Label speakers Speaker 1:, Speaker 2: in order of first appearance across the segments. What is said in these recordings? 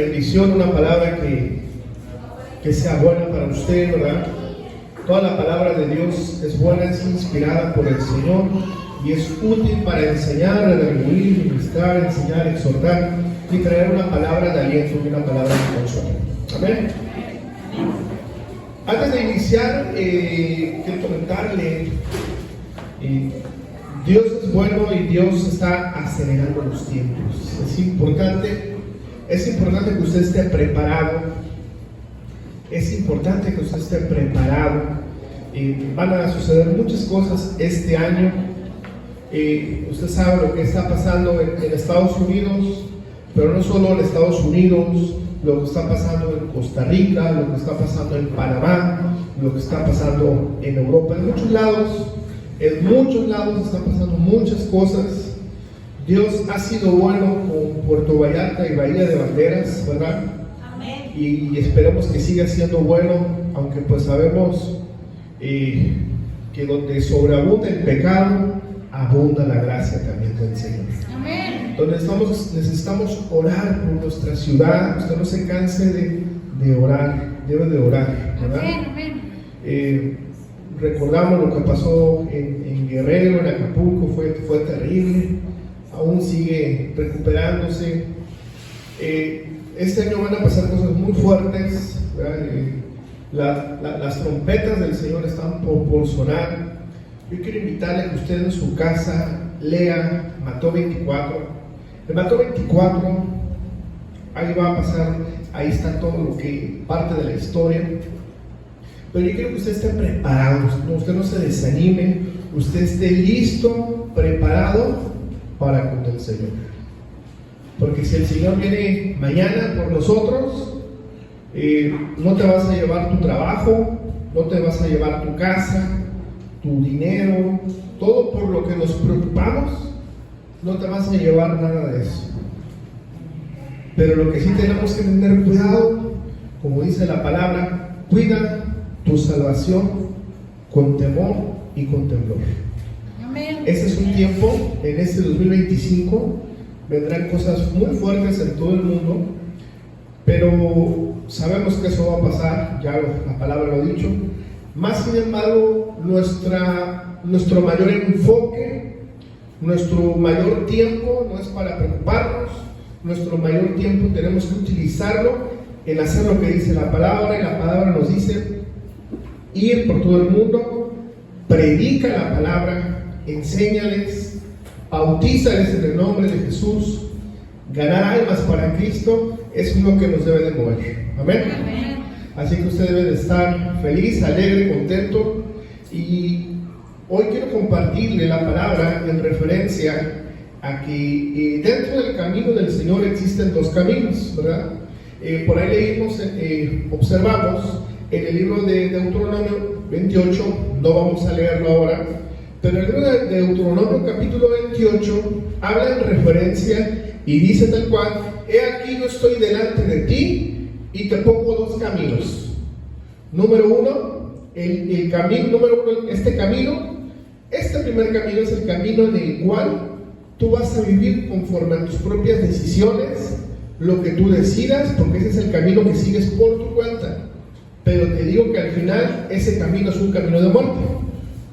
Speaker 1: bendición, una palabra que sea buena para usted, ¿verdad? Toda la palabra de Dios es buena, es inspirada por el Señor y es útil para enseñar, redarguir, ministrar, enseñar, exhortar y traer una palabra de aliento y una palabra de consuelo. Amén. Antes de iniciar, quiero comentarle, Dios es bueno y Dios está acelerando los tiempos. Es importante que usted esté preparado. Es importante que usted esté preparado. Van a suceder muchas cosas este año. Usted sabe lo que está pasando en Estados Unidos, pero no solo en Estados Unidos, lo que está pasando en Costa Rica, lo que está pasando en Panamá, lo que está pasando en Europa, en muchos lados están pasando muchas cosas. Dios ha sido bueno con Puerto Vallarta y Bahía de Banderas, ¿verdad? Amén. Y esperemos que siga siendo bueno, aunque pues sabemos que donde sobreabunda el pecado, abunda la gracia también del Señor. Amén. Donde necesitamos orar por nuestra ciudad. Usted no se canse de orar, debe de orar, ¿verdad? Amén. Recordamos lo que pasó en Guerrero, en Acapulco, fue terrible, aún sigue recuperándose. Este año van a pasar cosas muy fuertes, las trompetas del Señor están por sonar. Yo quiero invitarle a que usted en su casa lea Mateo 24. En Mateo 24, ahí va a pasar, ahí está todo lo que parte de la historia. Pero yo quiero que usted esté preparado, usted no se desanime, usted esté listo, preparado para con el Señor. Porque si el Señor viene mañana por nosotros, no te vas a llevar tu trabajo, no te vas a llevar tu casa, tu dinero, todo por lo que nos preocupamos, no te vas a llevar nada de eso. Pero lo que sí tenemos que tener cuidado, como dice la palabra, cuida tu salvación con temor y con temblor. Amén. Este es un tiempo, en este 2025 vendrán cosas muy fuertes en todo el mundo, pero sabemos que eso va a pasar, ya la palabra lo ha dicho. Más sin embargo, nuestro mayor enfoque, nuestro mayor tiempo no es para preocuparnos. Nuestro mayor tiempo tenemos que utilizarlo en hacer lo que dice la palabra, y la palabra nos dice: ir por todo el mundo, predica la palabra, enséñales, bautízales en el nombre de Jesús. Ganar almas para Cristo es lo que nos debe de mover. Amén. Amén. Así que usted debe de estar feliz, alegre, contento. Y hoy quiero compartirle la palabra en referencia a que dentro del camino del Señor existen dos caminos, ¿verdad? Por ahí leímos, observamos en el libro de Deuteronomio 28, no vamos a leerlo ahora, pero el libro de Deuteronomio capítulo 28 habla en referencia y dice tal cual: he aquí yo estoy delante de ti y te pongo dos caminos. Número uno, el camino número uno, este primer camino es el camino en el cual tú vas a vivir conforme a tus propias decisiones, lo que tú decidas, porque ese es el camino que sigues por tu cuenta. Pero te digo que al final ese camino es un camino de muerte.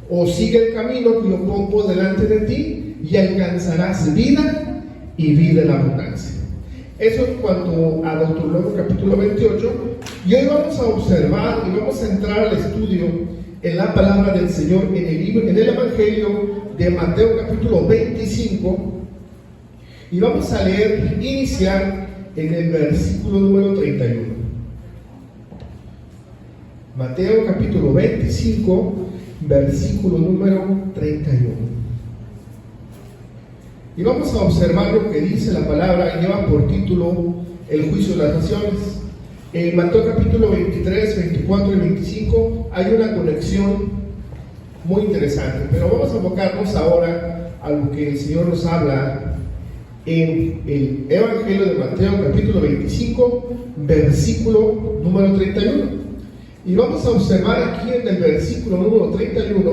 Speaker 1: O sigue el camino que yo pongo delante de ti y alcanzarás vida y vida en abundancia. Eso en cuanto a Deuteronomio capítulo 28. Y hoy vamos a observar y vamos a entrar al estudio en la palabra del Señor en el Evangelio de Mateo capítulo 25. Y vamos a iniciar en el versículo número 31. Mateo capítulo 25, versículo número 31. Y vamos a observar lo que dice la palabra y lleva por título el juicio de las naciones. En Mateo capítulo 23, 24 y 25 hay una conexión muy interesante, pero vamos a enfocarnos ahora a lo que el Señor nos habla en el Evangelio de Mateo capítulo 25, versículo número 31. Y vamos a observar aquí en el versículo número 31,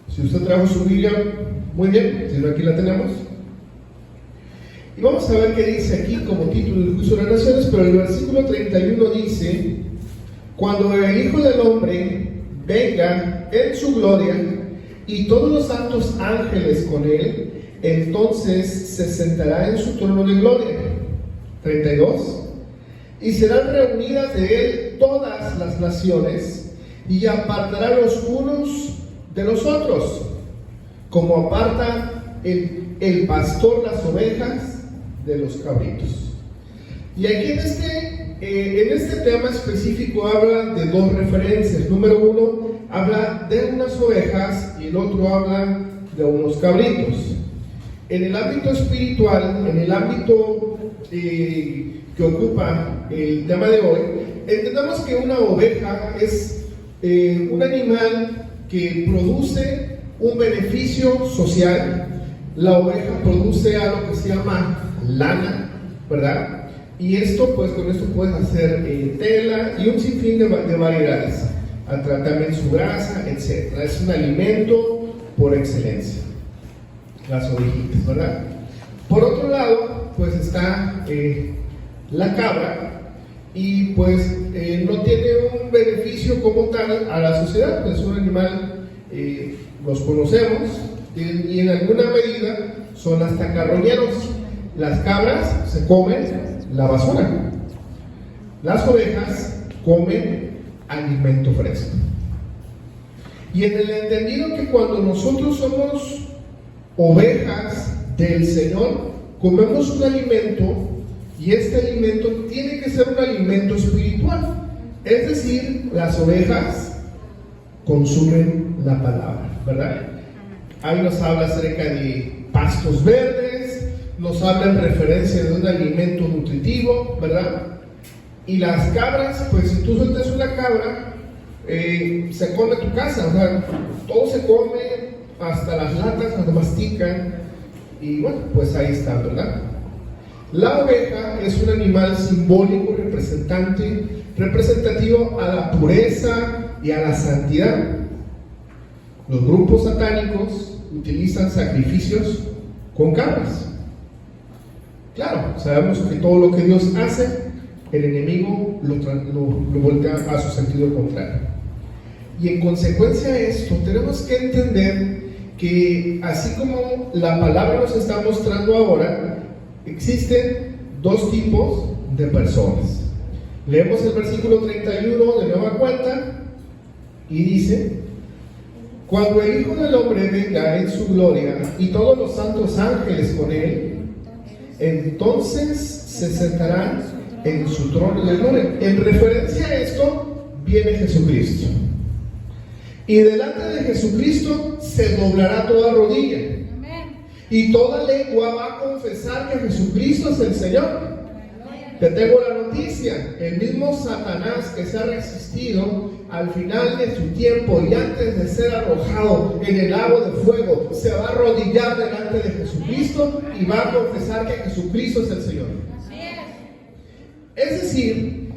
Speaker 1: si usted trajo su Biblia, muy bien, si no, aquí la tenemos. Y vamos a ver qué dice aquí como título del juicio de las naciones, pero el versículo 31 dice: cuando el Hijo del Hombre venga en su gloria y todos los santos ángeles con él, entonces se sentará en su trono de gloria. 32. Y serán reunidas de él todas las naciones, y apartará los unos de los otros, como aparta el pastor las ovejas de los cabritos. Y aquí en este tema específico habla de dos referencias. Número uno, habla de unas ovejas, y el otro habla de unos cabritos. En el ámbito espiritual, en el ámbito que ocupa el tema de hoy, entendamos que una oveja es un animal que produce un beneficio social. La oveja produce algo que se llama lana, ¿verdad? Y esto, pues con esto puedes hacer tela y un sinfín de variedades, también su grasa, etc. Es un alimento por excelencia, las ovejitas, ¿verdad? Por otro lado, pues está la cabra, y pues no tiene un beneficio como tal a la sociedad. Pues es un animal, los conocemos, y en alguna medida son hasta carroñeros. Las cabras se comen la basura, las ovejas comen alimento fresco. Y en el entendido que cuando nosotros somos ovejas del Señor, comemos un alimento, y este alimento tiene que ser un alimento espiritual. Es decir, las ovejas consumen la palabra, ¿verdad? Ahí nos habla acerca de pastos verdes, nos habla en referencia de un alimento nutritivo, ¿verdad? Y las cabras, pues si tú sueltas una cabra, se come tu casa, o sea, todo se come, hasta las latas las mastican, y bueno, pues ahí está, ¿verdad? La oveja es un animal simbólico, representativo a la pureza y a la santidad. Los grupos satánicos utilizan sacrificios con cabras. Claro, sabemos que todo lo que Dios hace, el enemigo lo voltea a su sentido contrario. Y en consecuencia de esto, tenemos que entender que así como la palabra nos está mostrando ahora, existen dos tipos de personas. Leemos el versículo 31 de nueva cuenta, y dice: cuando el Hijo del Hombre venga en su gloria y todos los santos ángeles con él, entonces se sentarán en su trono de gloria. En referencia a esto viene Jesucristo, y delante de Jesucristo se doblará toda rodilla, y toda lengua va a confesar que Jesucristo es el Señor. Te tengo la noticia: el mismo Satanás que se ha resistido al final de su tiempo y antes de ser arrojado en el lago de fuego, se va a arrodillar delante de Jesucristo y va a confesar que Jesucristo es el Señor. Es decir,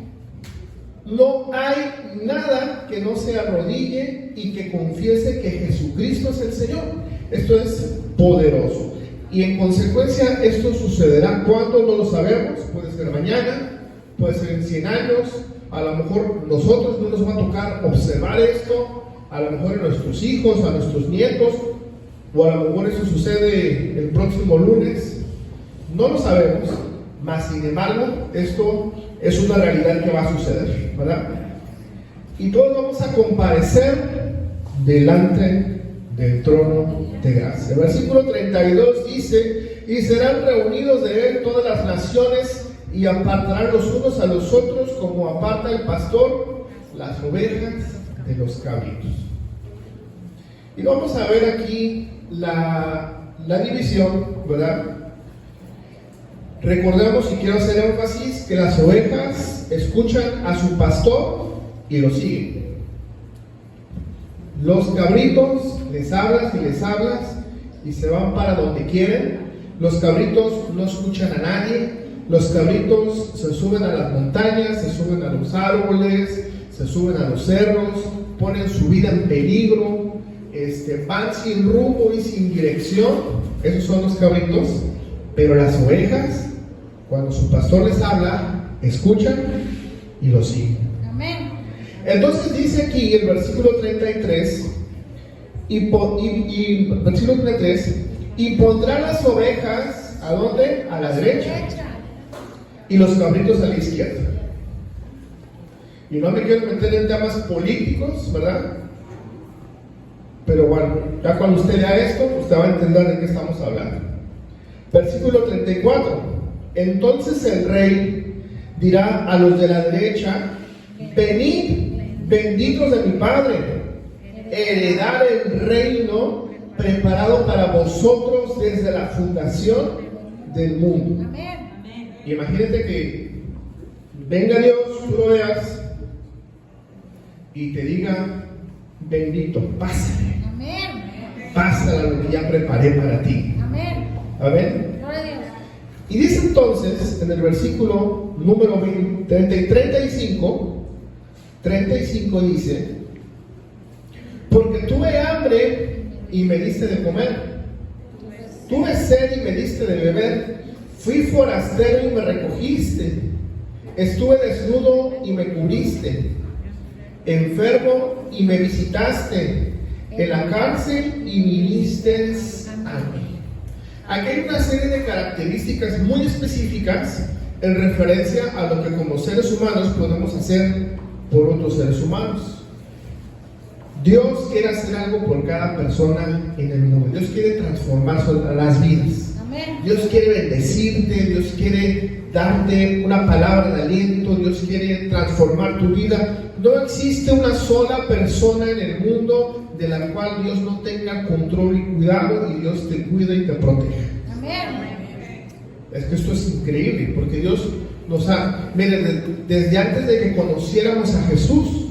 Speaker 1: no hay nada que no se arrodille y que confiese que Jesucristo es el Señor. Esto es poderoso. Y en consecuencia esto sucederá. ¿Cuándo? No lo sabemos. Puede ser mañana, puede ser en 100 años. A lo mejor nosotros no nos va a tocar observar esto, a lo mejor a nuestros hijos, a nuestros nietos, o a lo mejor eso sucede el próximo lunes. No lo sabemos, mas sin embargo esto es una realidad que va a suceder, ¿verdad? Y todos vamos a comparecer delante del trono de gracia. El versículo 32 dice: y serán reunidos de él todas las naciones, y apartarán los unos a los otros, como aparta el pastor las ovejas de los cabritos. Y vamos a ver aquí la división, ¿verdad? Recordemos, y quiero hacer énfasis, que las ovejas escuchan a su pastor y lo siguen. Los cabritos les hablas y se van para donde quieren. Los cabritos no escuchan a nadie. Los cabritos se suben a las montañas, se suben a los árboles, se suben a los cerros, ponen su vida en peligro, van sin rumbo y sin dirección. Esos son los cabritos. Pero las ovejas, cuando su pastor les habla, escuchan y lo siguen.
Speaker 2: Amén.
Speaker 1: Entonces dice aquí el versículo 33, versículo 33, y pondrá las ovejas, ¿a dónde? A la derecha, y los cabritos a la izquierda. Y no me quiero meter en temas políticos, ¿verdad? Pero bueno, ya cuando usted lea esto, usted va a entender de qué estamos hablando. Versículo 34. Entonces el rey dirá a los de la derecha: venid, benditos de mi Padre, heredar el reino preparado para vosotros desde la fundación del mundo.
Speaker 2: Amén.
Speaker 1: Imagínate que venga Dios, tú lo veas y te diga: bendito, pásale, pásale lo que ya preparé para ti.
Speaker 2: Amén.
Speaker 1: Amén.
Speaker 2: Gloria a Dios.
Speaker 1: Y dice entonces en el versículo número 35 dice: porque tuve hambre y me diste de comer, tuve sed y me diste de beber, fui forastero y me recogiste, estuve desnudo y me cubriste, enfermo y me visitaste, en la cárcel y viniste a mí. Aquí hay una serie de características muy específicas en referencia a lo que como seres humanos podemos hacer por otros seres humanos. Dios quiere hacer algo por cada persona en el mundo. Dios quiere transformar las vidas.
Speaker 2: Amén.
Speaker 1: Dios quiere bendecirte, Dios quiere darte una palabra de aliento, Dios quiere transformar tu vida. No existe una sola persona en el mundo de la cual Dios no tenga control y cuidado, y Dios te cuida y te protege.
Speaker 2: Amén.
Speaker 1: Es que esto es increíble, porque Dios nos ha... Miren, desde antes de que conociéramos a Jesús,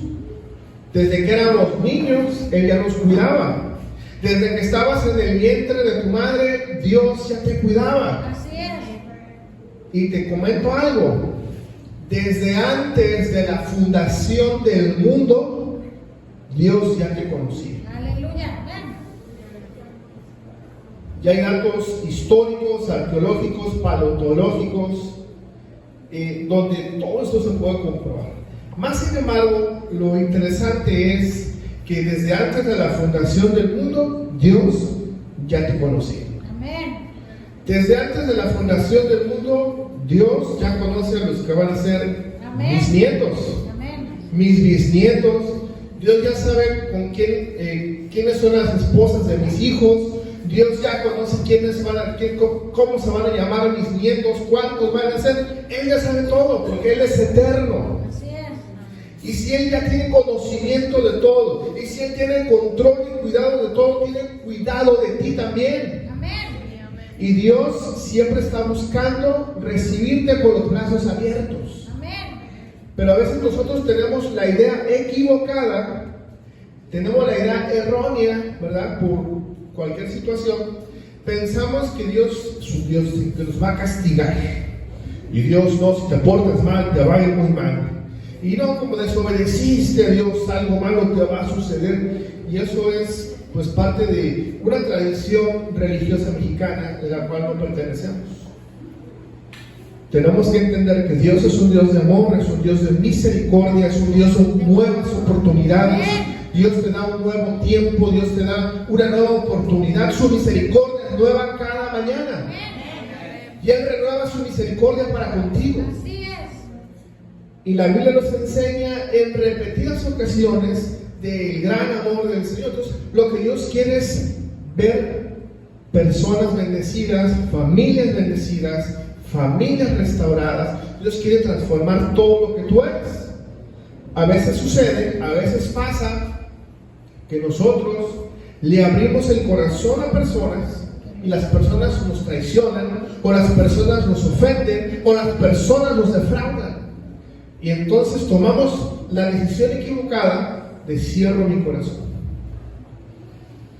Speaker 1: desde que éramos niños, Él ya nos cuidaba. Desde que estabas en el vientre de tu madre, Dios ya te cuidaba.
Speaker 2: Así es.
Speaker 1: Y te comento algo: desde antes de la fundación del mundo, Dios ya te conocía.
Speaker 2: Aleluya. Amén.
Speaker 1: Ya hay datos históricos, arqueológicos, paleontológicos, donde todo esto se puede comprobar. Más sin embargo, lo interesante es que desde antes de la fundación del mundo, Dios ya te conocía.
Speaker 2: Amén.
Speaker 1: Desde antes de la fundación del mundo, Dios ya conoce a los que van a ser
Speaker 2: Amén.
Speaker 1: mis nietos,
Speaker 2: Amén.
Speaker 1: mis bisnietos. Dios ya sabe con quiénes son las esposas de mis hijos. Dios ya conoce cómo se van a llamar mis nietos, cuántos van a ser. Él ya sabe todo, porque Él es eterno.
Speaker 2: Así es.
Speaker 1: Y si Él ya tiene conocimiento de todo, y si Él tiene control y cuidado de todo, tiene cuidado de ti también.
Speaker 2: Amén.
Speaker 1: Y Dios siempre está buscando recibirte con los brazos abiertos.
Speaker 2: Amén.
Speaker 1: Pero a veces nosotros tenemos la idea equivocada, tenemos la idea errónea, ¿verdad? Por cualquier situación, pensamos que Dios es un Dios que nos va a castigar. Y Dios no, si te portas mal, te va a ir muy mal. Y no, como desobedeciste a Dios, algo malo te va a suceder. Y eso es pues parte de una tradición religiosa mexicana de la cual no pertenecemos. Tenemos que entender que Dios es un Dios de amor, es un Dios de misericordia, es un Dios de nuevas oportunidades. Dios te da un nuevo tiempo, Dios te da una nueva oportunidad. Su misericordia es nueva cada mañana. Y Él renueva su misericordia para contigo.
Speaker 2: Así es.
Speaker 1: Y la Biblia nos enseña en repetidas ocasiones del gran amor del Señor. Entonces, lo que Dios quiere es ver personas bendecidas, familias bendecidas, familias restauradas. Dios quiere transformar todo lo que tú eres. A veces sucede, a veces pasa que nosotros le abrimos el corazón a personas y las personas nos traicionan, o las personas nos ofenden, o las personas nos defraudan. Y entonces tomamos la decisión equivocada de cierro mi corazón.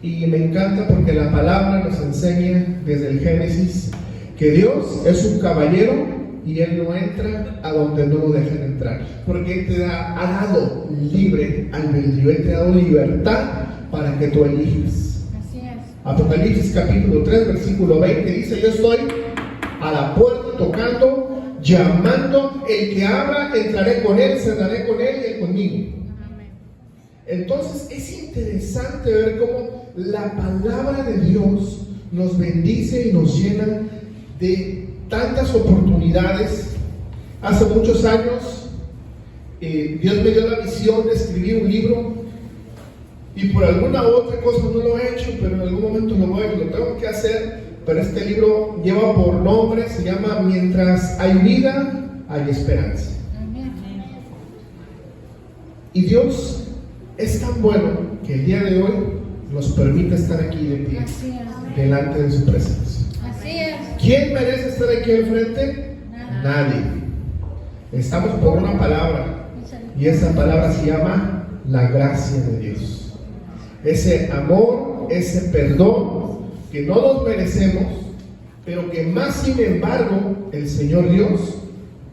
Speaker 1: Y me encanta porque la palabra nos enseña desde el Génesis que Dios es un caballero y Él no entra a donde no lo dejan entrar, porque Él te ha dado libre albedrío, Él te ha dado libertad para que tú elijas.
Speaker 2: Así es.
Speaker 1: Apocalipsis capítulo 3 versículo 20 dice: yo estoy a la puerta tocando, llamando. El que abra, entraré con él, cenaré con él y él conmigo. Entonces es interesante ver cómo la palabra de Dios nos bendice y nos llena de tantas oportunidades. Hace muchos años Dios me dio la visión de escribir un libro, y por alguna otra cosa no lo he hecho, pero en algún momento lo tengo que hacer. Pero este libro lleva por nombre, se llama Mientras hay vida, hay esperanza. Y Dios es tan bueno que el día de hoy nos permite estar aquí de pie, delante de su presencia.
Speaker 2: Así es.
Speaker 1: ¿Quién merece estar aquí al frente? Nadie. Estamos por una palabra, y esa palabra se llama la gracia de Dios. Ese amor, ese perdón que no nos merecemos, pero que más sin embargo el Señor Dios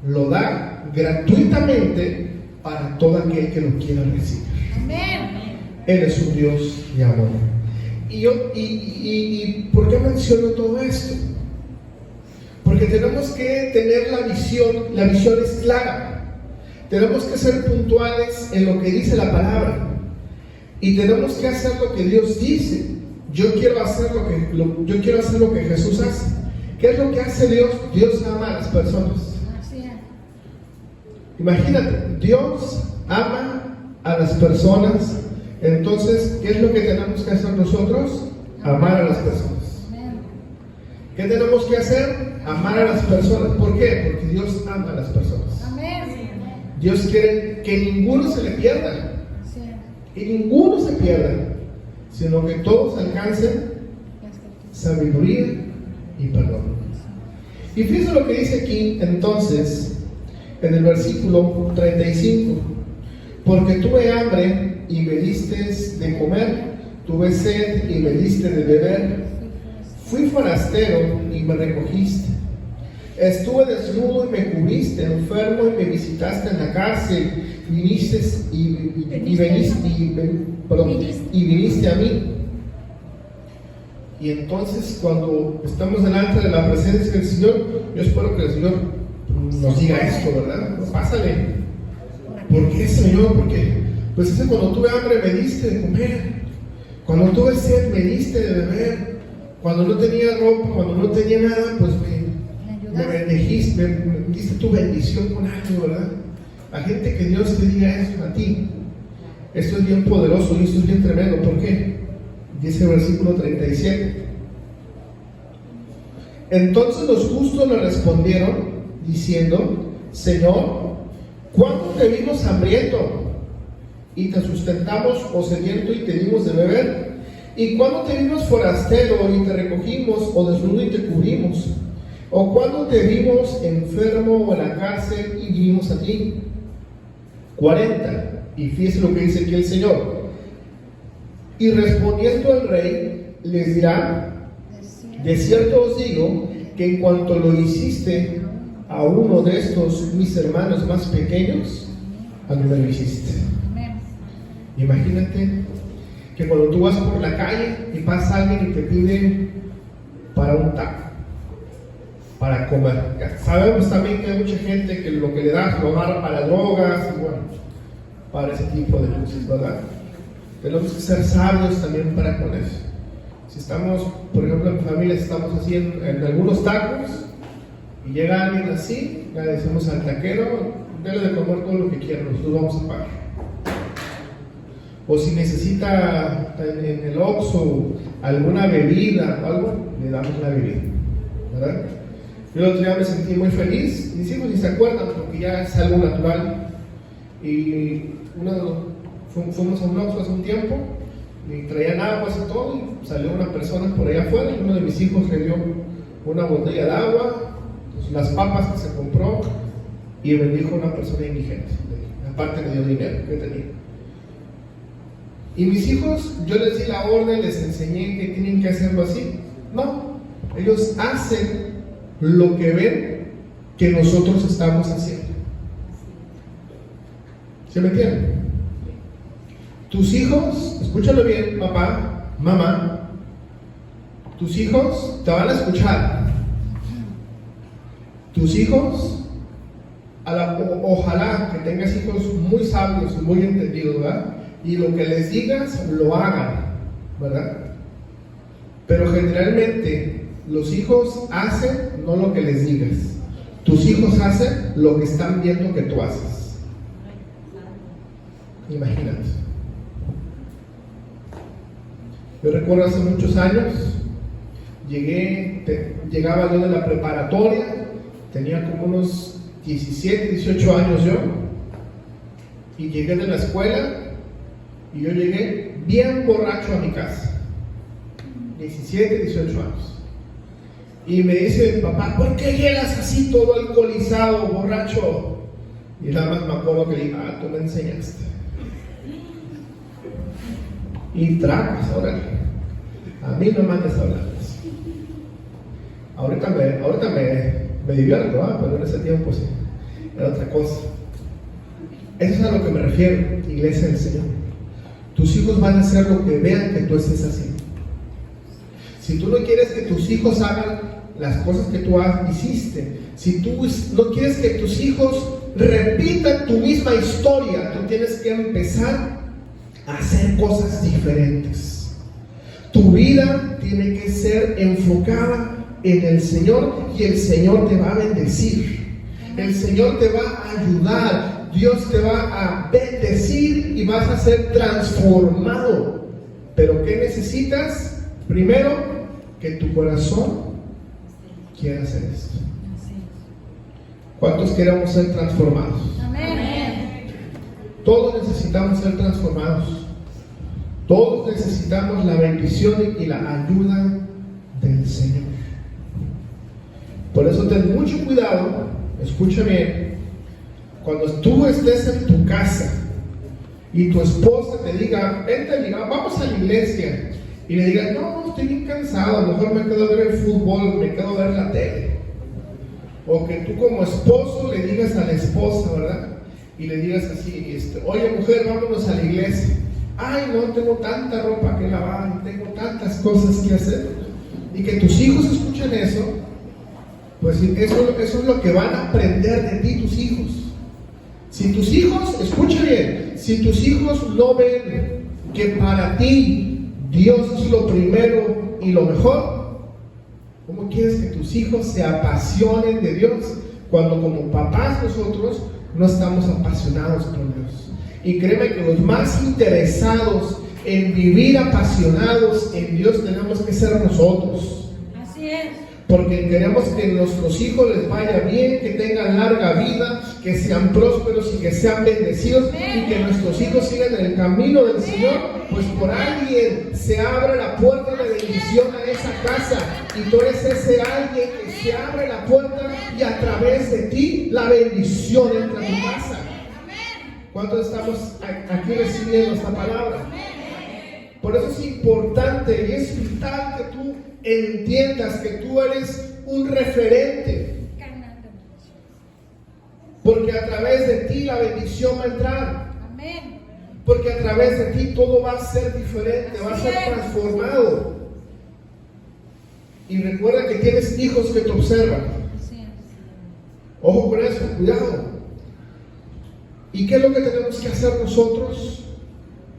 Speaker 1: lo da gratuitamente para todo aquel que lo quiera recibir.
Speaker 2: Amén.
Speaker 1: Él es un Dios de amor. ¿Y por qué menciono todo esto? Porque tenemos que tener la visión es clara. Tenemos que ser puntuales en lo que dice la palabra. Y tenemos que hacer lo que Dios dice. Yo quiero hacer lo que Jesús hace. ¿Qué es lo que hace Dios? Dios ama a las personas.
Speaker 2: Así es.
Speaker 1: Imagínate, Dios ama a las personas. Entonces, ¿qué es lo que tenemos que hacer nosotros? Amar a las personas. ¿Qué tenemos que hacer? Amar a las personas. ¿Por qué? Porque Dios ama a las personas.
Speaker 2: Amén.
Speaker 1: Dios quiere que ninguno se le pierda. Que ninguno se pierda, sino que todos alcancen sabiduría y perdón. Y fíjense lo que dice aquí entonces en el versículo 35: porque tuve hambre y me diste de comer, tuve sed y me diste de beber, fui forastero y me recogiste, estuve desnudo y me cubriste, enfermo y me visitaste en la cárcel, viniste a mí. Y entonces, cuando estamos delante de la presencia del Señor, yo espero que el Señor nos diga esto, ¿verdad? Pues pásale. ¿Por qué, Señor? Porque pues dice: cuando tuve hambre me diste de comer, cuando tuve sed me diste de beber, cuando no tenía ropa, cuando no tenía nada, pues me bendijiste, me diste tu bendición con algo, ¿verdad? La gente, que Dios te diga eso a ti, esto es bien poderoso y esto es bien tremendo. ¿Por qué? Dice el versículo 37: entonces los justos le respondieron diciendo: Señor, ¿cuándo te vimos hambriento y te sustentamos, o sediento y te dimos de beber? ¿Y cuándo te vimos forastero y te recogimos, o desnudo y te cubrimos? ¿O cuándo te vimos enfermo o en la cárcel y vinimos a ti? 40. Y fíjense lo que dice aquí el Señor: y respondiendo el rey les dirá: de cierto os digo que en cuanto lo hiciste a uno de estos mis hermanos más pequeños, a mí me lo hiciste. Imagínate que cuando tú vas por la calle y pasa alguien y te pide para un taco, para comer. Sabemos también que hay mucha gente que lo que le das lo agarra para drogas y bueno, para ese tipo de cosas, ¿verdad? Tenemos que ser sabios también para con eso. Si estamos, por ejemplo, en familia, estamos así en algunos tacos y llega alguien así, le decimos al taquero: dele de comer todo lo que quiera, nosotros vamos a pagar. O si necesita en el Oxxo alguna bebida o algo, le damos la bebida, ¿verdad? Yo el otro día me sentí muy feliz, y sí, se acuerdan, porque ya es algo natural. Y fuimos a un Oxxo hace un tiempo y traían aguas y todo, y salió una persona por allá afuera y uno de mis hijos le dio una botella de agua, pues, las papas que se compró, y bendijo a una persona indigente. Aparte le dio dinero que tenía. Y mis hijos, yo les di la orden, les enseñé que tienen que hacerlo así. No, ellos hacen lo que ven que nosotros estamos haciendo. ¿Se me entienden? Tus hijos, escúchalo bien, papá, mamá, tus hijos te van a escuchar. tus hijos, ojalá que tengas hijos muy sabios y muy entendidos, ¿verdad? Y lo que les digas, lo hagan, ¿verdad? Pero generalmente los hijos hacen no lo que les digas. Tus hijos hacen lo que están viendo que tú haces. Imagínate. Yo recuerdo hace muchos años, llegaba yo de la preparatoria, tenía como unos 17, 18 años yo, y llegué de la escuela, y yo llegué bien borracho a mi casa, 17, 18 años. Y me dice, papá, ¿por qué llegas así todo alcoholizado, borracho? Y nada más me acuerdo que le dije, tú me enseñaste. Y tracas, órale. A mí no me mandes a hablar de eso. Ahorita me divierto, pero en ese tiempo sí, era otra cosa. Eso es a lo que me refiero, iglesia del Señor. Tus hijos van a hacer lo que vean que tú estés haciendo. Si tú no quieres que tus hijos hagan las cosas que tú hiciste, si tú no quieres que tus hijos repitan tu misma historia, tú tienes que empezar a hacer cosas diferentes. Tu vida tiene que ser enfocada en el Señor y el Señor te va a bendecir. El Señor te va a ayudar. Dios te va a bendecir y vas a ser transformado. Pero ¿qué necesitas? Primero, que tu corazón quiera hacer esto. ¿Cuántos queremos ser transformados?
Speaker 2: Amén.
Speaker 1: Todos necesitamos ser transformados. Todos necesitamos la bendición y la ayuda del Señor. Por eso ten mucho cuidado, escucha bien, cuando tú estés en tu casa y tu esposa te diga, vente, vamos a la iglesia, y le digas, no, estoy bien cansado, a lo mejor me quedo a ver el fútbol, me quedo a ver la tele. O que tú como esposo le digas a la esposa, ¿verdad? Y le digas así, oye mujer, vámonos a la iglesia. Ay, no, tengo tanta ropa que lavar, tengo tantas cosas que hacer. Y que tus hijos escuchen eso, pues eso es lo que van a aprender de ti tus hijos. Si tus hijos, escucha bien, si tus hijos no ven que para ti Dios es lo primero y lo mejor, ¿cómo quieres que tus hijos se apasionen de Dios cuando como papás nosotros no estamos apasionados por Dios? Y créeme que los más interesados en vivir apasionados en Dios tenemos que ser nosotros.
Speaker 2: Así es.
Speaker 1: Porque queremos que a nuestros hijos les vaya bien, que tengan larga vida, que sean prósperos y que sean bendecidos, y que nuestros hijos sigan en el camino del Señor. Pues por alguien se abre la puerta de bendición a esa casa, y tú eres ese alguien que se abre la puerta y a través de ti la bendición entra a tu casa. ¿Cuántos estamos aquí recibiendo esta palabra? Por eso es importante y es vital que tú entiendas que tú eres un referente, porque a través de ti la bendición va a entrar.
Speaker 2: Amén.
Speaker 1: Porque a través de ti todo va a ser diferente, va a ser transformado. Y recuerda que tienes hijos que te observan. Ojo con eso, cuidado. ¿Y qué es lo que tenemos que hacer nosotros?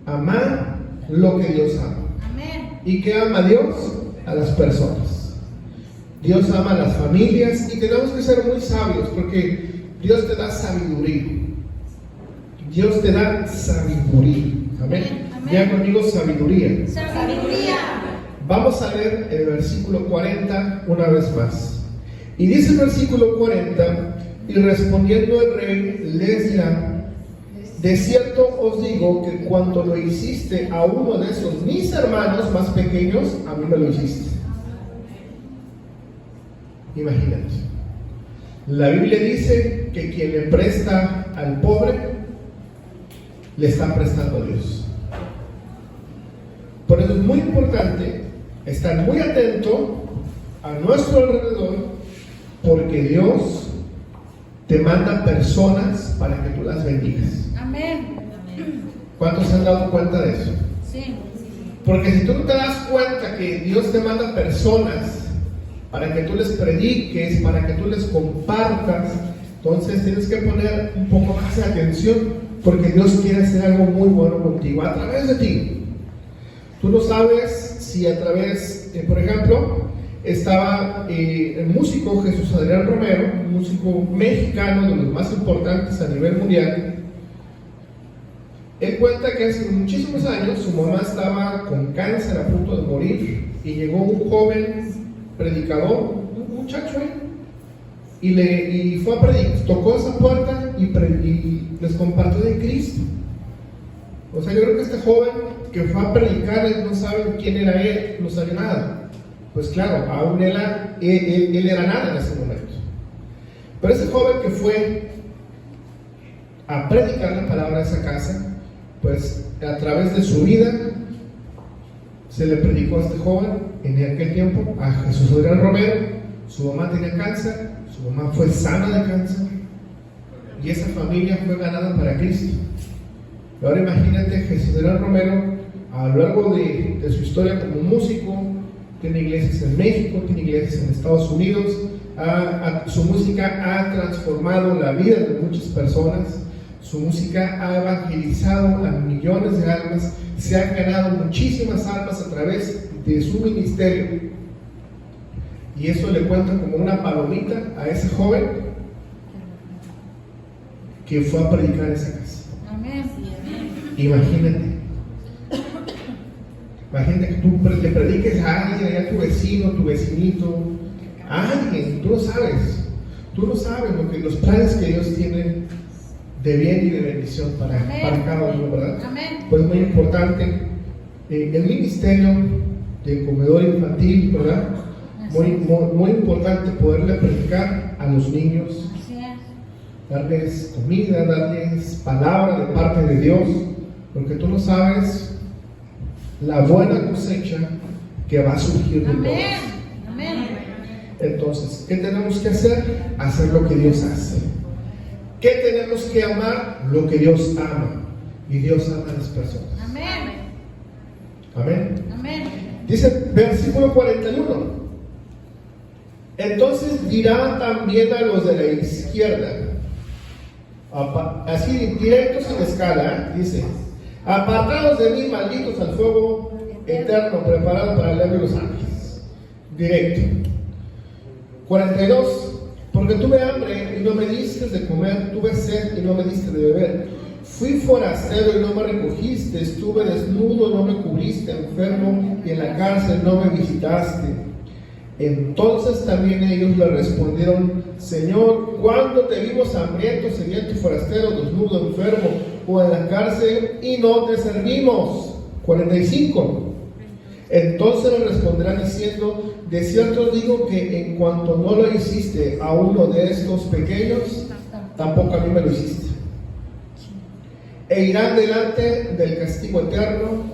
Speaker 1: Amar lo que Dios ama.
Speaker 2: Amén.
Speaker 1: ¿Y qué ama Dios? A las personas. Dios ama a las familias y tenemos que ser muy sabios porque Dios te da sabiduría. Dios te da sabiduría. Amén. Ya conmigo sabiduría.
Speaker 2: Sabiduría.
Speaker 1: Vamos a leer el versículo 40 una vez más. Y dice el versículo 40, y respondiendo el rey les dirá, de cierto os digo que cuando lo hiciste a uno de esos mis hermanos más pequeños, a mí me lo hiciste. Imagínate. La Biblia dice que quien le presta al pobre, le está prestando a Dios. Por eso es muy importante estar muy atento a nuestro alrededor, porque Dios te manda personas para que tú las bendigas.
Speaker 2: Amén.
Speaker 1: ¿Cuántos se han dado cuenta de eso?
Speaker 2: Sí.
Speaker 1: Porque si tú no te das cuenta que Dios te manda personas para que tú les prediques, para que tú les compartas. Entonces tienes que poner un poco más de atención, porque Dios quiere hacer algo muy bueno contigo a través de ti. Tú no sabes si a través, por ejemplo, estaba el músico Jesús Adrián Romero, un músico mexicano de los más importantes a nivel mundial. Él cuenta que hace muchísimos años su mamá estaba con cáncer a punto de morir y llegó un joven predicador, un muchacho ahí, y fue a predicar, tocó esa puerta y les compartió de Cristo. O sea, yo creo que este joven que fue a predicar, no saben quién era él, no sabía nada. Pues claro, aún él era nada en ese momento. Pero ese joven que fue a predicar la palabra a esa casa, pues a través de su vida se le predicó a este joven en aquel tiempo, a Jesús Adrián Romero. Su mamá tenía cáncer, su mamá fue sana de cáncer y esa familia fue ganada para Cristo. Y ahora imagínate, Jesús Adrián Romero a lo largo de su historia como músico, tiene iglesias en México, tiene iglesias en Estados Unidos, su música ha transformado la vida de muchas personas. Su música ha evangelizado a millones de almas, se han ganado muchísimas almas a través de su ministerio. Y eso le cuenta como una palomita a ese joven que fue a predicar en esa casa.
Speaker 2: Amén.
Speaker 1: Imagínate que tú le prediques a alguien, a tu vecino, tu vecinito, a alguien, tú no sabes los planes que Dios tiene de bien y de bendición para cada uno, ¿verdad?
Speaker 2: Amén.
Speaker 1: Pues muy importante el ministerio del comedor infantil, ¿verdad? Muy importante poderle predicar a los niños, darles comida, darles palabra de parte de Dios, porque tú no sabes la buena cosecha que va a surgir de todos.
Speaker 2: Amén.
Speaker 1: Entonces, ¿qué tenemos que hacer? Hacer lo que Dios hace. ¿Qué tenemos que amar? Lo que Dios ama. Y Dios ama a las personas. Amén. Dice versículo 41. Entonces dirá también a los de la izquierda, así directo sin escala, dice: apartados de mí, malditos, al fuego eterno preparado para el lago de los ángeles. Directo. 42. Porque tuve hambre y no me diste de comer, tuve sed y no me diste de beber, fui forastero y no me recogiste, estuve desnudo y no me cubriste, enfermo y en la cárcel no me visitaste. Entonces también ellos le respondieron: Señor, ¿cuándo te vimos hambriento, sediento, forastero, desnudo, enfermo o en la cárcel y no te servimos? 45. Entonces le responderán diciendo: de cierto os digo que en cuanto no lo hiciste a uno de estos pequeños, tampoco a mí me lo hiciste. E irán delante del castigo eterno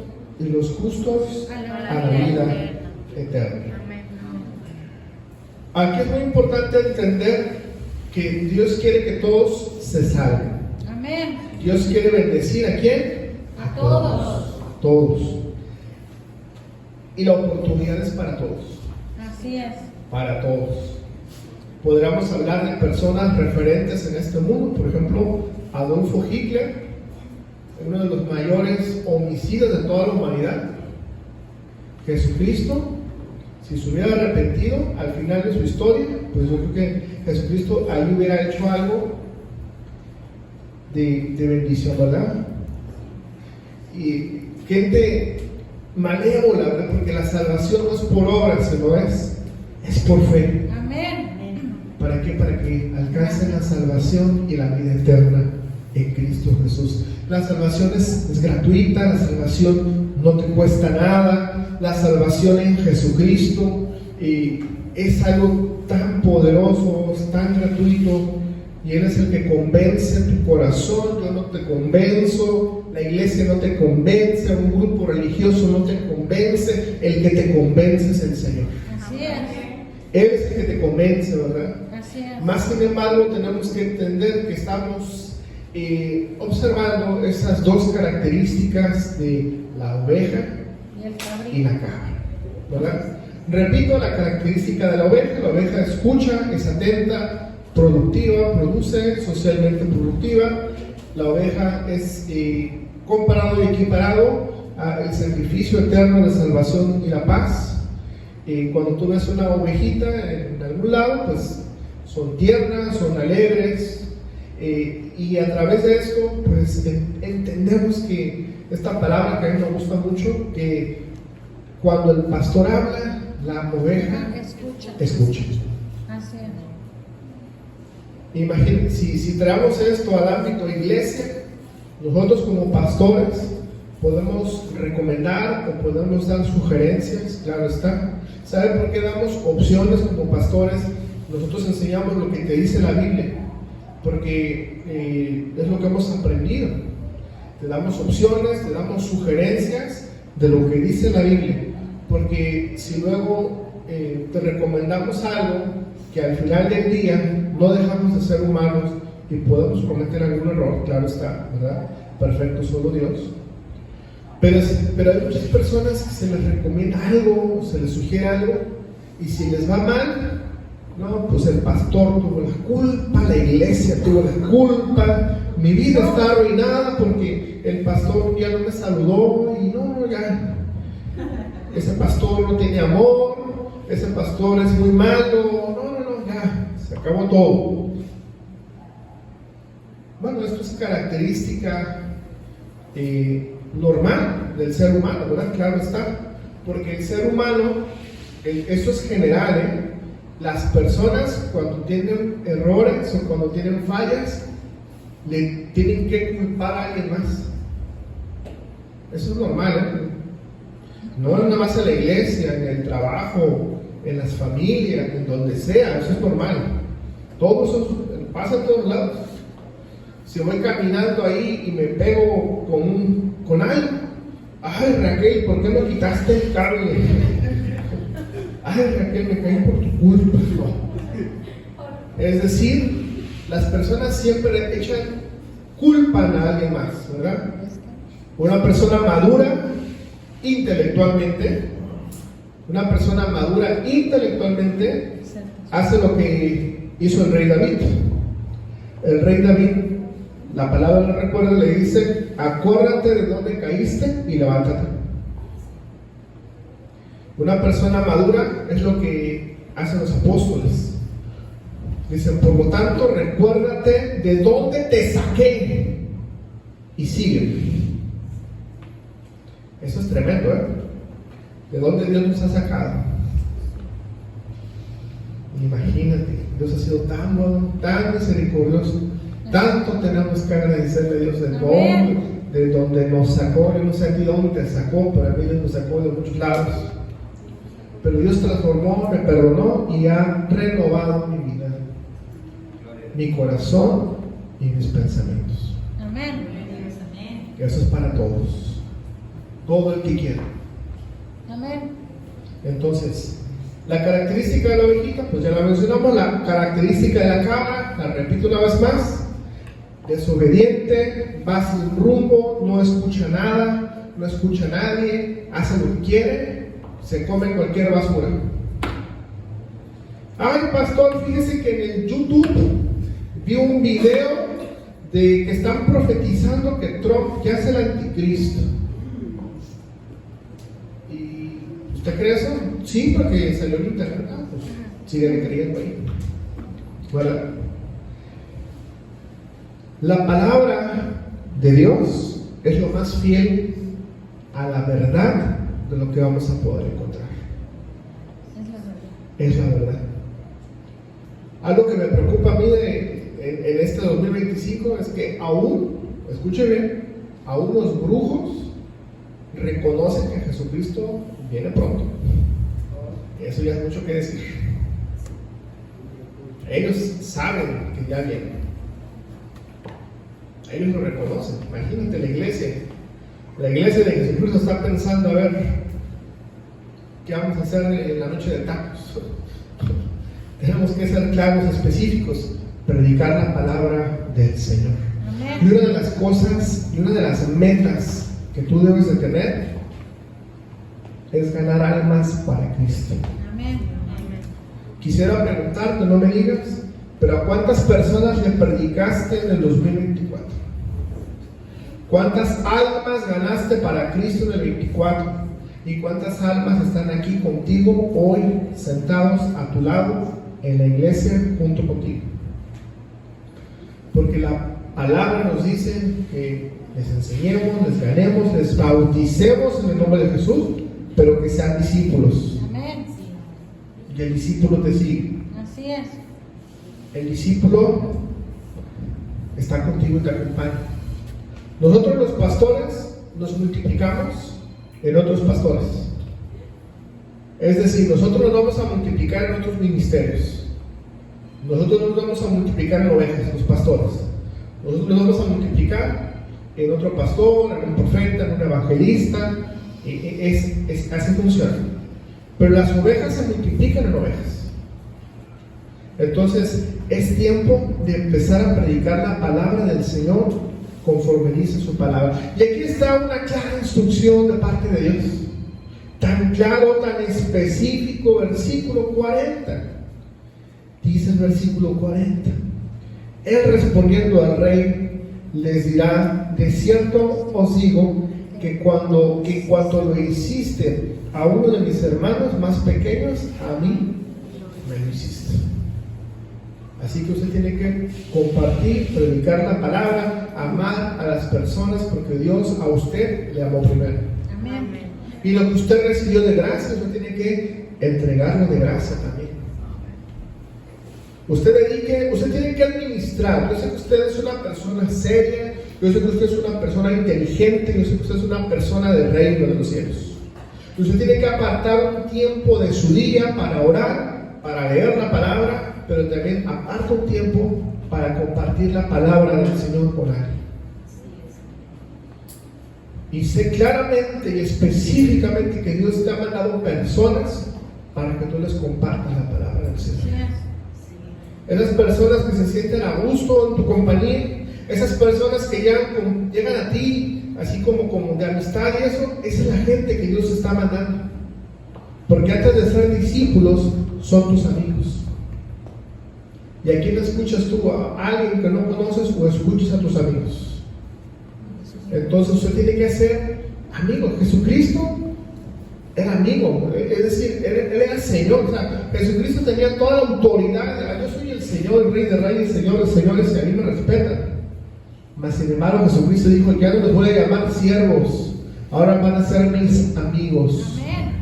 Speaker 1: y los justos a la vida eterna. Aquí es muy importante entender que Dios quiere que todos se salven.
Speaker 2: Amén.
Speaker 1: Dios quiere bendecir ¿a quién?
Speaker 2: A todos.
Speaker 1: Todos. Y la oportunidad es para todos.
Speaker 2: Así es.
Speaker 1: Para todos. Podríamos hablar de personas referentes en este mundo, por ejemplo, Adolfo Hitler, uno de los mayores homicidas de toda la humanidad. Jesucristo, si se hubiera arrepentido al final de su historia, pues yo creo que Jesucristo ahí hubiera hecho algo de bendición, ¿verdad? Y gente malévola, ¿verdad? Porque la salvación no es por obras, sino es por fe.
Speaker 2: Amén.
Speaker 1: ¿Para qué? Para que alcancen la salvación y la vida eterna en Cristo Jesús. La salvación es gratuita, la salvación no te cuesta nada, la salvación en Jesucristo es algo tan poderoso, es tan gratuito, y Él es el que convence tu corazón. Yo no te convenzo, la iglesia no te convence, un grupo religioso no te convence, el que te convence es el Señor.
Speaker 2: Así es.
Speaker 1: Él es el que te convence, ¿verdad?
Speaker 2: Así es.
Speaker 1: Más sin embargo, tenemos que entender que estamos observando esas dos características de la oveja
Speaker 2: Y el
Speaker 1: y
Speaker 2: cabrito.
Speaker 1: la cabra, ¿verdad? Repito la característica de la oveja. La oveja escucha, es atenta, productiva, produce, socialmente productiva. La oveja es comparado y equiparado al sacrificio eterno de salvación y la paz. Cuando tú ves una ovejita en algún lado, pues son tiernas, son alegres, y a través de esto pues entendemos que esta palabra que a mí me gusta mucho, que cuando el pastor habla, la oveja escucha.
Speaker 2: Así es.
Speaker 1: Imagínense, si traemos esto al ámbito de iglesia, nosotros como pastores podemos recomendar o podemos dar sugerencias, claro está. ¿Saben por qué damos opciones como pastores? Nosotros enseñamos lo que te dice la Biblia, porque es lo que hemos aprendido. Te damos opciones, te damos sugerencias de lo que dice la Biblia, porque si luego te recomendamos algo que al final del día no dejamos de ser humanos y podemos cometer algún error, claro está, ¿verdad? Perfecto, solo Dios. Pero hay muchas personas que se les recomienda algo, se les sugiere algo, y si les va mal, no, pues el pastor tuvo la culpa, la iglesia tuvo la culpa, mi vida está arruinada porque el pastor ya no me saludó y no, ya, ese pastor no tiene amor, ese pastor es muy malo, no, ya, se acabó todo. Bueno, esto es característica normal del ser humano, ¿verdad? Claro está, porque el ser humano, eso es general, las personas cuando tienen errores o cuando tienen fallas, le tienen que culpar a alguien más. Eso es normal, no nada más en la iglesia, en el trabajo, en las familias, en donde sea, eso es normal. Todo eso pasa en todos lados. Si voy caminando ahí y me pego con algo, ay Raquel, ¿por qué no quitaste el cable? Ay Raquel, me caí por tu culpa. Es decir, las personas siempre echan culpa a alguien más, ¿verdad? Una persona madura intelectualmente, hace lo que hizo el rey David. El rey David, la palabra le recuerda, le dice: acuérdate de dónde caíste y levántate. Una persona madura es lo que hacen los apóstoles. Dicen: por lo tanto, recuérdate de dónde te saqué y sigue. Eso es tremendo, ¿eh? De dónde Dios nos ha sacado. Imagínate, Dios ha sido tan bueno, tan misericordioso. Tanto tenemos que agradecerle a Dios de donde nos sacó. Yo no sé aquí dónde te sacó, pero a mí Dios nos sacó de muchos lados. Pero Dios transformó, me perdonó y ha renovado mi vida, mi corazón y mis pensamientos.
Speaker 2: Amén.
Speaker 1: Y eso es para todos, todo el que quiera.
Speaker 2: Amén.
Speaker 1: Entonces, la característica de la ovejita, pues ya la mencionamos. La característica de la cabra, la repito una vez más: desobediente, va sin rumbo, no escucha nada, no escucha a nadie, hace lo que quiere, se come cualquier basura. Ay, pastor, fíjese que en el YouTube vi un video de que están profetizando que Trump ya es el anticristo. ¿Y usted cree eso? Sí, porque salió en internet. Pues sigue creyendo ahí. Bueno, la palabra de Dios es lo más fiel a la verdad de lo que vamos a poder encontrar. Es la verdad. Algo que me preocupa a mí en este 2025 es que aún, escuche bien, aún los brujos reconocen que Jesucristo viene pronto. Eso ya es mucho que decir. Ellos saben que ya viene. Ellos lo reconocen. Imagínate la iglesia de Jesucristo está pensando: a ver, ¿qué vamos a hacer en la noche de tacos? Tenemos que ser claros, específicos, predicar la palabra del Señor. Amén. Y una de las cosas, y una de las metas que tú debes de tener es ganar almas para Cristo.
Speaker 2: Amén.
Speaker 1: Quisiera preguntarte, no me digas, pero ¿a cuántas personas le predicaste en el 2024? ¿Cuántas almas ganaste para Cristo en el 24? ¿Y cuántas almas están aquí contigo hoy, sentados a tu lado en la iglesia junto contigo? Porque la palabra nos dice que les enseñemos, les ganemos, les bauticemos en el nombre de Jesús, pero que sean discípulos.
Speaker 2: Amén.
Speaker 1: Y el discípulo te sigue.
Speaker 2: Así es.
Speaker 1: El discípulo está contigo y te acompaña. Nosotros los pastores nos multiplicamos en otros pastores. Es decir, nosotros nos vamos a multiplicar en otros ministerios. Nosotros nos vamos a multiplicar en ovejas, los pastores. Nosotros nos vamos a multiplicar en otro pastor, en un profeta, en un evangelista. Así funciona. Pero las ovejas se multiplican en ovejas. Entonces es tiempo de empezar a predicar la palabra del Señor conforme dice su palabra. Y aquí está una clara instrucción de parte de Dios, tan claro, tan específico. Versículo 40 dice el versículo 40: Él respondiendo al rey les dirá: de cierto os digo que cuando lo hiciste a uno de mis hermanos más pequeños, a mí me lo hiciste. Así que usted tiene que compartir, predicar la palabra, amar a las personas, porque Dios a usted le amó primero.
Speaker 2: Amén.
Speaker 1: Y lo que usted recibió de gracia, usted tiene que entregarlo de gracia también. Usted tiene que administrar. Yo sé que usted es una persona seria, yo sé que usted es una persona inteligente, yo sé que usted es una persona del reino de los cielos. Usted tiene que apartar un tiempo de su día para orar, para leer la palabra, pero también aparta un tiempo para compartir la palabra del Señor con alguien. Y sé claramente y específicamente que Dios te ha mandado personas para que tú les compartas la palabra del Señor. Esas personas que se sienten a gusto en tu compañía, esas personas que llegan a ti así como de amistad y eso, esa es la gente que Dios está mandando. Porque antes de ser discípulos, son tus amigos. ¿Y a quién escuchas tú? ¿A alguien que no conoces o escuchas a tus amigos? Entonces usted tiene que ser amigo. Jesucristo era amigo, es decir, él era el Señor. O sea, Jesucristo tenía toda la autoridad. Yo soy el Señor, el Rey de Reyes, señores, y a mí me respetan. Mas sin embargo Jesucristo dijo: ya no les voy a llamar siervos, ahora van a ser mis amigos.
Speaker 2: Amén.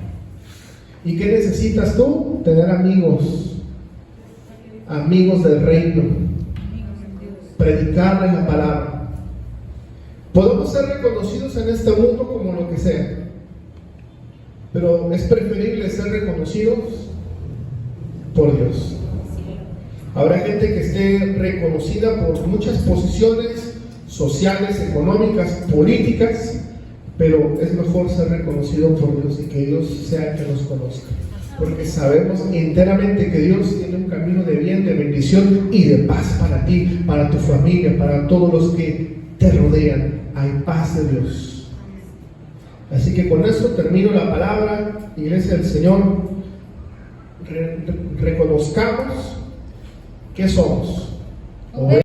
Speaker 1: ¿Y qué necesitas tú? Tener amigos. Amigos del reino, predicarles la palabra. Podemos ser reconocidos en este mundo como lo que sea, pero es preferible ser reconocidos por Dios. Habrá gente que esté reconocida por muchas posiciones sociales, económicas, políticas, pero es mejor ser reconocido por Dios y que Dios sea el que nos conozca. Porque sabemos enteramente que Dios tiene un camino de bien, de bendición y de paz para ti, para tu familia, para todos los que te rodean. Hay paz de Dios. Así que con esto termino la palabra. Iglesia del Señor, reconozcamos qué somos.